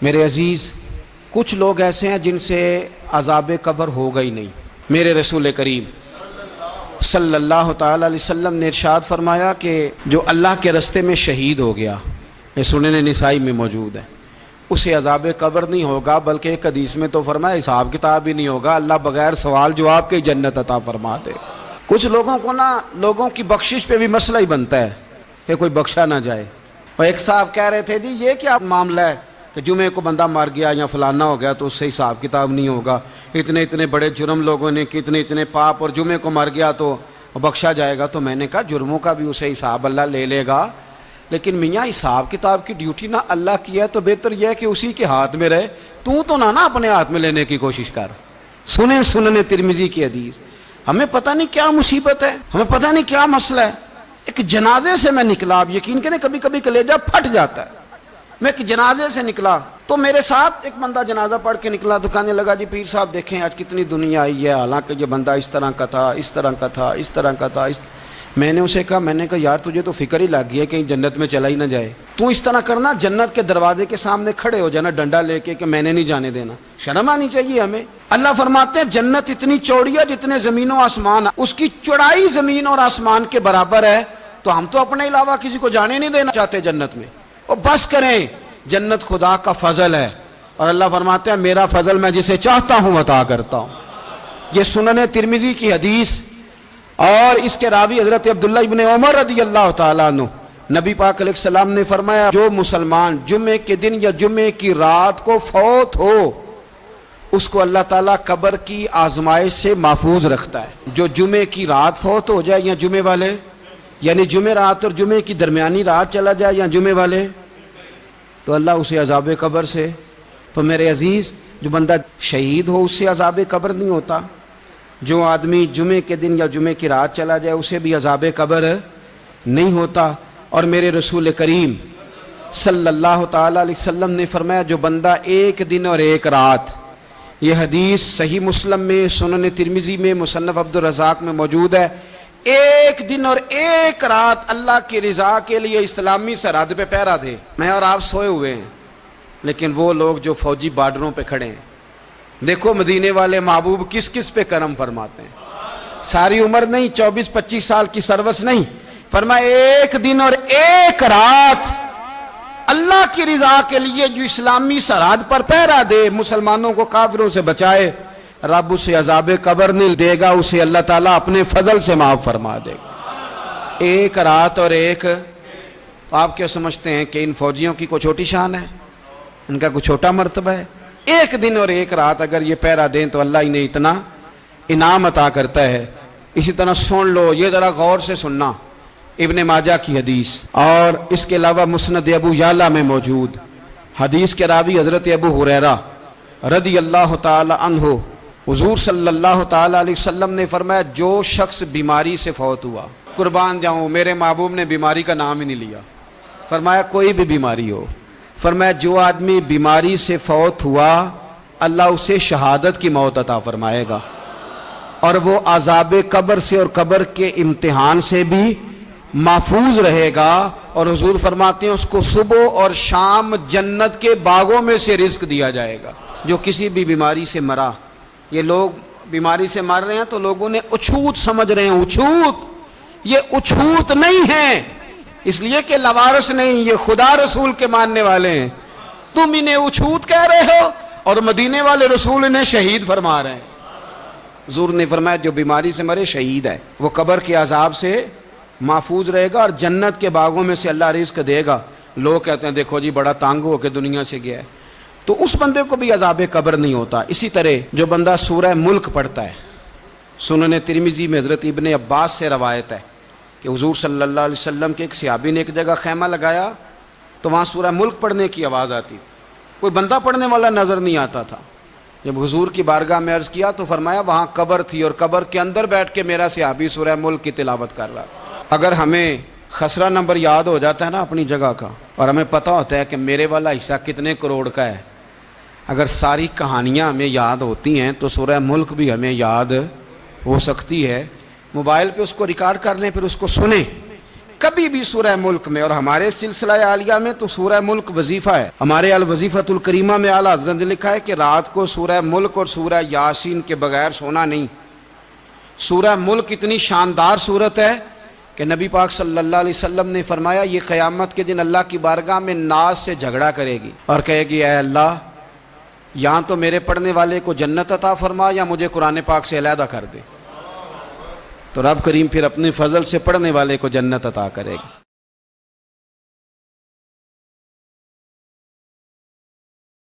میرے عزیز، کچھ لوگ ایسے ہیں جن سے عذاب قبر ہوگا ہی نہیں۔ میرے رسول کریم صلی اللہ تعالی علیہ وسلم نے ارشاد فرمایا کہ جو اللہ کے رستے میں شہید ہو گیا، یہ سنن نسائی میں موجود ہے، اسے عذاب قبر نہیں ہوگا، بلکہ ایک حدیث میں تو فرمایا حساب کتاب ہی نہیں ہوگا، اللہ بغیر سوال جواب کے جنت عطا فرما دے۔ کچھ لوگوں کو لوگوں کی بخشش پہ بھی مسئلہ ہی بنتا ہے کہ کوئی بخشا نہ جائے۔ اور ایک صاحب کہہ رہے تھے جی یہ کیا معاملہ ہے کہ جمعے کو بندہ مر گیا یا فلانا ہو گیا تو اس سے حساب کتاب نہیں ہوگا، اتنے بڑے جرم لوگوں نے اتنے پاپ، اور جمعے کو مر گیا تو بخشا جائے گا۔ تو میں نے کہا جرموں کا بھی اسے حساب اللہ لے لے گا، لیکن میاں حساب کتاب کی ڈیوٹی نہ اللہ کی ہے تو بہتر یہ ہے کہ اسی کے ہاتھ میں رہے، تو نہ اپنے ہاتھ میں لینے کی کوشش کر۔ سنن ترمذی کی حدیث۔ ہمیں پتہ نہیں کیا مصیبت ہے، ہمیں پتہ نہیں کیا مسئلہ ہے۔ ایک جنازے سے میں نکلا، آپ یقین کریں کبھی کبھی کلیجہ پھٹ جاتا ہے۔ میں ایک جنازے سے نکلا تو میرے ساتھ ایک بندہ جنازہ پڑھ کے نکلا تو کہنے لگا جی پیر صاحب دیکھیں آج کتنی دنیا آئی ہے، حالانکہ یہ بندہ اس طرح کا تھا، اس طرح کا تھا، اس طرح کا تھا۔ میں نے اسے کہا یار تجھے تو فکر ہی لگ گئی ہے کہیں جنت میں چلا ہی نہ جائے، تو اس طرح کرنا جنت کے دروازے کے سامنے کھڑے ہو جانا ڈنڈا لے کے کہ میں نے نہیں جانے دینا۔ شرم آنی چاہیے ہمیں۔ اللہ فرماتے ہیں جنت اتنی چوڑی ہے جتنے زمین و آسمان، اس کی چوڑائی زمین اور آسمان کے برابر ہے، تو ہم تو اپنے علاوہ کسی کو جانے نہیں دینا چاہتے جنت میں۔ اور بس کریں، جنت خدا کا فضل ہے، اور اللہ فرماتے ہیں میرا فضل میں جسے چاہتا ہوں عطا کرتا ہوں۔ یہ سنن ترمذی کی حدیث، اور اس کے راوی حضرت عبداللہ ابن عمر رضی اللہ تعالیٰ عنہ، نبی پاک علیہ السلام نے فرمایا جو مسلمان جمعے کے دن یا جمعے کی رات کو فوت ہو اس کو اللہ تعالیٰ قبر کی آزمائش سے محفوظ رکھتا ہے۔ جو جمعے کی رات فوت ہو جائے یا جمعے والے، یعنی جمعے رات اور جمعے کی درمیانی رات چلا جائے یا جمعے والے، تو اللہ اسے عذاب قبر سے، تو میرے عزیز جو بندہ شہید ہو اس سے عذاب قبر نہیں ہوتا، جو آدمی جمعے کے دن یا جمعے کی رات چلا جائے اسے بھی عذاب قبر نہیں ہوتا۔ اور میرے رسول کریم صلی اللہ تعالیٰ علیہ وسلم نے فرمایا جو بندہ ایک دن اور ایک رات، یہ حدیث صحیح مسلم میں، سنن ترمذی میں، مصنف عبد الرزاق میں موجود ہے، ایک دن اور ایک رات اللہ کی رضا کے لیے اسلامی سرحد پہ پہرا دے۔ میں اور آپ سوئے ہوئے ہیں، لیکن وہ لوگ جو فوجی بارڈروں پہ کھڑے ہیں، دیکھو مدینے والے محبوب کس کس پہ کرم فرماتے ہیں۔ ساری عمر نہیں، 24-25 سال کی سروس نہیں، فرمایا ایک دن اور ایک رات اللہ کی رضا کے لیے جو اسلامی سرحد پر پہرا دے، مسلمانوں کو کافروں سے بچائے، رب اسے عذاب قبر نہیں دے گا، اسے اللہ تعالیٰ اپنے فضل سے معاف فرما دے گا۔ ایک رات اور ایک، تو آپ کیا سمجھتے ہیں کہ ان فوجیوں کی کوئی چھوٹی شان ہے، ان کا کوئی چھوٹا مرتبہ ہے؟ ایک دن اور ایک رات اگر یہ پہرا دیں تو اللہ انہیں اتنا انعام عطا کرتا ہے۔ اسی طرح سن لو، یہ ذرا غور سے سننا، ابن ماجہ کی حدیث، اور اس کے علاوہ مسند ابو یعلا میں موجود حدیث کے راوی حضرت ابو ہریرہ رضی اللہ تعالی عنہ، حضور صلی اللہ تعالی علیہ وسلم نے فرمایا جو شخص بیماری سے فوت ہوا، قربان جاؤں میرے محبوب نے بیماری کا نام ہی نہیں لیا، فرمایا کوئی بھی بیماری ہو، فرمایا جو آدمی بیماری سے فوت ہوا اللہ اسے شہادت کی موت عطا فرمائے گا، اور وہ عذاب قبر سے اور قبر کے امتحان سے بھی محفوظ رہے گا، اور حضور فرماتے ہیں اس کو صبح اور شام جنت کے باغوں میں سے رزق دیا جائے گا۔ جو کسی بھی بیماری سے مرا، یہ لوگ بیماری سے مر رہے ہیں تو لوگوں نے اچھوت سمجھ رہے ہیں، اچھوت، یہ اچھوت نہیں ہے، اس لیے کہ لوارث نہیں، یہ خدا رسول کے ماننے والے ہیں، تم انہیں اچھوت کہہ رہے ہو اور مدینے والے رسول انہیں شہید فرما رہے ہیں۔ حضور نے فرمایا جو بیماری سے مرے شہید ہے، وہ قبر کے عذاب سے محفوظ رہے گا اور جنت کے باغوں میں سے اللہ رزق دے گا۔ لوگ کہتے ہیں دیکھو جی بڑا تنگ ہو کے دنیا سے گیا ہے، تو اس بندے کو بھی عذاب قبر نہیں ہوتا۔ اسی طرح جو بندہ سورہ ملک پڑھتا ہے، سنن ترمذی میں حضرت ابن عباس سے روایت ہے کہ حضور صلی اللہ علیہ وسلم کے ایک صحابی نے ایک جگہ خیمہ لگایا تو وہاں سورہ ملک پڑھنے کی آواز آتی تھی، کوئی بندہ پڑھنے والا نظر نہیں آتا تھا۔ جب حضور کی بارگاہ میں عرض کیا تو فرمایا وہاں قبر تھی اور قبر کے اندر بیٹھ کے میرا صحابی سورہ ملک کی تلاوت کر رہا تھا۔ اگر ہمیں خسرہ نمبر یاد ہو جاتا ہے نا اپنی جگہ کا، اور ہمیں پتہ ہوتا ہے کہ میرے والا حصہ کتنے کروڑ کا ہے، اگر ساری کہانیاں ہمیں یاد ہوتی ہیں تو سورہ ملک بھی ہمیں یاد ہو سکتی ہے۔ موبائل پہ اس کو ریکارڈ کر لیں، پھر اس کو سنیں، کبھی بھی سورہ ملک میں، اور ہمارے سلسلہ عالیہ میں تو سورہ ملک وظیفہ ہے، ہمارے الوظیفۃ الکریمہ میں اعلیٰ حضرت نے لکھا ہے کہ رات کو سورہ ملک اور سورہ یاسین کے بغیر سونا نہیں۔ سورہ ملک اتنی شاندار صورت ہے کہ نبی پاک صلی اللہ علیہ وسلم نے فرمایا یہ قیامت کے دن اللہ کی بارگاہ میں ناز سے جھگڑا کرے گی اور کہے گی اے اللہ یہاں تو میرے پڑھنے والے کو جنت عطا فرما یا مجھے قرآن پاک سے علیحدہ کر دے، تو رب کریم پھر اپنے فضل سے پڑھنے والے کو جنت عطا کرے گا۔